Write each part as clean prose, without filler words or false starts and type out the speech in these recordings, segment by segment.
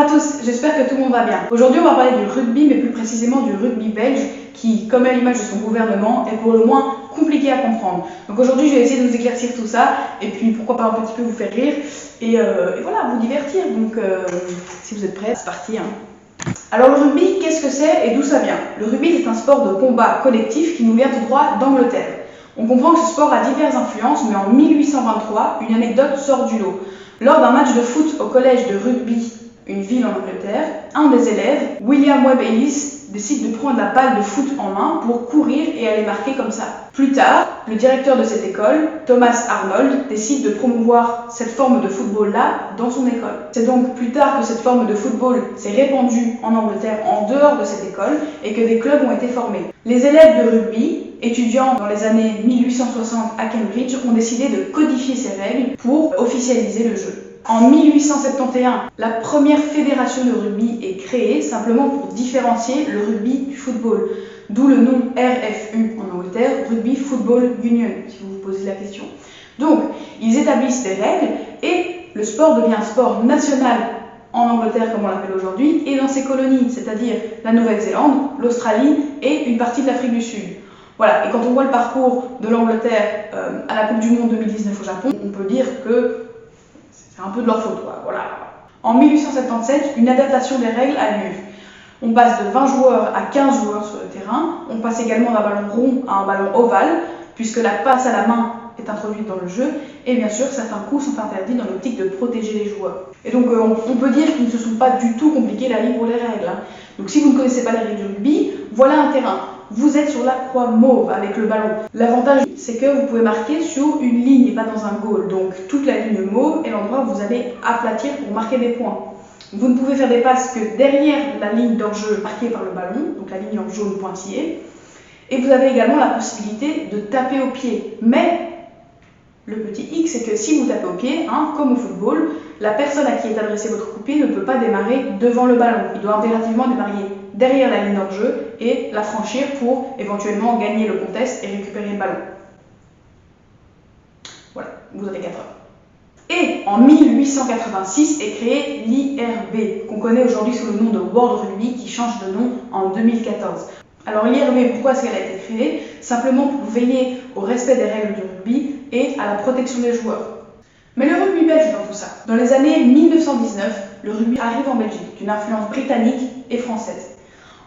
tous, j'espère que tout le monde va bien. Aujourd'hui on va parler du rugby, mais plus précisément du rugby belge, qui, comme à l'image de son gouvernement, est pour le moins compliqué à comprendre. Donc aujourd'hui je vais essayer de vous éclaircir tout ça, et puis pourquoi pas un petit peu vous faire rire, et voilà, vous divertir. Donc si vous êtes prêts, c'est parti. Alors le rugby, qu'est-ce que c'est et d'où ça vient? Le rugby est un sport de combat collectif qui nous vient tout droit d'Angleterre. On comprend que ce sport a diverses influences, mais en 1823, une anecdote sort du lot. Lors d'un match de foot au collège de rugby, une ville en Angleterre, un des élèves, William Webb Ellis, décide de prendre la balle de foot en main pour courir et aller marquer comme ça. Plus tard, le directeur de cette école, Thomas Arnold, décide de promouvoir cette forme de football-là dans son école. C'est donc plus tard que cette forme de football s'est répandue en Angleterre en dehors de cette école et que des clubs ont été formés. Les élèves de rugby, étudiants dans les années 1860 à Cambridge, ont décidé de codifier ces règles pour officialiser le jeu. En 1871, la première fédération de rugby est créée simplement pour différencier le rugby du football, d'où le nom RFU en Angleterre, Rugby Football Union, si vous vous posez la question. Donc, ils établissent des règles et le sport devient un sport national en Angleterre, comme on l'appelle aujourd'hui, et dans ses colonies, c'est-à-dire la Nouvelle-Zélande, l'Australie et une partie de l'Afrique du Sud. Voilà, et quand on voit le parcours de l'Angleterre à la Coupe du Monde 2019 au Japon, on peut dire que c'est un peu de leur faute, quoi. Voilà. En 1877, une adaptation des règles a lieu. On passe de 20 joueurs à 15 joueurs sur le terrain. On passe également d'un ballon rond à un ballon ovale, puisque la passe à la main est introduite dans le jeu. Et bien sûr, certains coups sont interdits dans l'optique de protéger les joueurs. Et donc, on peut dire qu'ils ne se sont pas du tout compliqués la vie pour les règles. Donc, si vous ne connaissez pas les règles du rugby, voilà un terrain. Vous êtes sur la croix mauve avec le ballon. L'avantage, c'est que vous pouvez marquer sur une ligne et pas dans un goal. Donc, toute la ligne mauve est l'endroit où vous allez aplatir pour marquer des points. Vous ne pouvez faire des passes que derrière la ligne d'enjeu marquée par le ballon, donc la ligne en jaune pointillée. Et vous avez également la possibilité de taper au pied. Mais le petit hic, c'est que si vous tapez au pied, comme au football, la personne à qui est adressé votre coup de pied ne peut pas démarrer devant le ballon. Il doit impérativement démarrer derrière la ligne d'enjeu et la franchir pour éventuellement gagner le contest et récupérer le ballon. Voilà, vous avez 4 heures. Et en 1886 est créé l'IRB, qu'on connaît aujourd'hui sous le nom de World Rugby, qui change de nom en 2014. Alors l'IRB, pourquoi est-ce qu'elle a été créée? Simplement pour veiller au respect des règles du rugby et à la protection des joueurs. Mais le rugby belge dans tout ça. Dans les années 1919, le rugby arrive en Belgique, d'une influence britannique et française.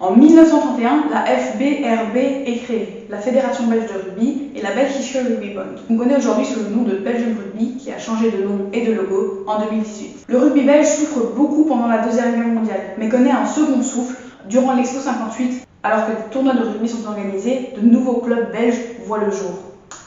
En 1931, la FBRB est créée, la Fédération belge de rugby et la Belgische Rugby Bond. On connaît aujourd'hui sous le nom de Belgian Rugby, qui a changé de nom et de logo en 2018. Le rugby belge souffre beaucoup pendant la Deuxième Guerre mondiale, mais connaît un second souffle durant l'Expo 58, alors que des tournois de rugby sont organisés, de nouveaux clubs belges voient le jour.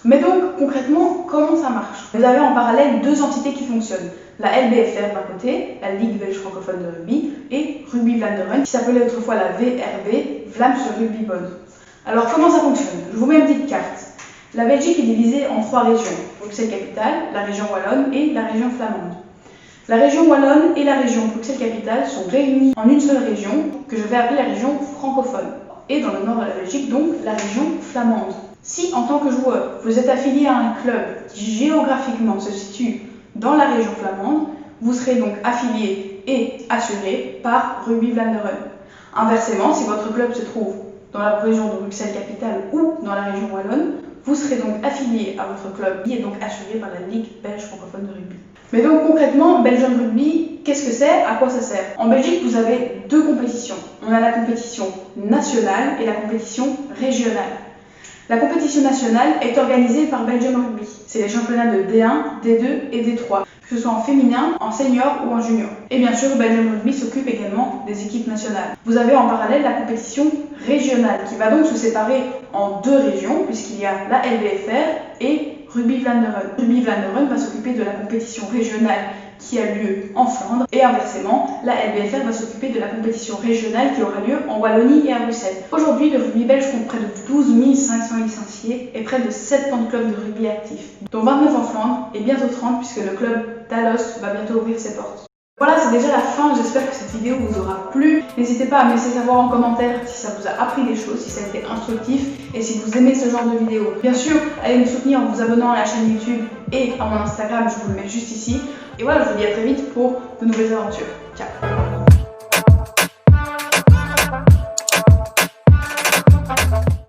Mais donc, concrètement, comment ça marche? Vous avez en parallèle deux entités qui fonctionnent. La LBFR d'un côté, la Ligue belge francophone de rugby, et Rugby Vlaanderen, qui s'appelait autrefois la VRB, Vlaamse Rugby Bond. Alors, comment ça fonctionne? Je vous mets une petite carte. La Belgique est divisée en 3 régions, Bruxelles-Capitale, la région wallonne et la région flamande. La région wallonne et la région Bruxelles-Capitale sont réunies en une seule région, que je vais appeler la région francophone. Et dans le nord de la Belgique, donc, la région flamande. Si, en tant que joueur, vous êtes affilié à un club qui géographiquement se situe dans la région flamande, vous serez donc affilié et assuré par Rugby Vlaanderen. Inversement, si votre club se trouve dans la région de Bruxelles-Capitale ou dans la région wallonne, vous serez donc affilié à votre club qui est donc assuré par la Ligue belge francophone de rugby. Mais donc concrètement, Belgian Rugby, qu'est-ce que c'est? À quoi ça sert? En Belgique, vous avez deux compétitions. On a la compétition nationale et la compétition régionale. La compétition nationale est organisée par Belgian Rugby. C'est les championnats de D1, D2 et D3, que ce soit en féminin, en senior ou en junior. Et bien sûr, Belgian Rugby s'occupe également des équipes nationales. Vous avez en parallèle la compétition régionale, qui va donc se séparer en deux régions, puisqu'il y a la LBFR et Rugby Vlaanderen. Rugby Vlaanderen va s'occuper de la compétition régionale qui a lieu en Flandre et inversement, la LBFR va s'occuper de la compétition régionale qui aura lieu en Wallonie et à Bruxelles. Aujourd'hui, le rugby belge compte près de 12 500 licenciés et près de 70 clubs de rugby actifs, dont 29 en Flandre et bientôt 30 puisque le club d'Alost va bientôt ouvrir ses portes. Voilà, c'est déjà la fin, j'espère que cette vidéo vous aura plu. N'hésitez pas à me laisser savoir en commentaire si ça vous a appris des choses, si ça a été instructif et si vous aimez ce genre de vidéo. Bien sûr, allez me soutenir en vous abonnant à la chaîne YouTube et à mon Instagram, je vous le mets juste ici. Et voilà, je vous dis à très vite pour de nouvelles aventures. Ciao!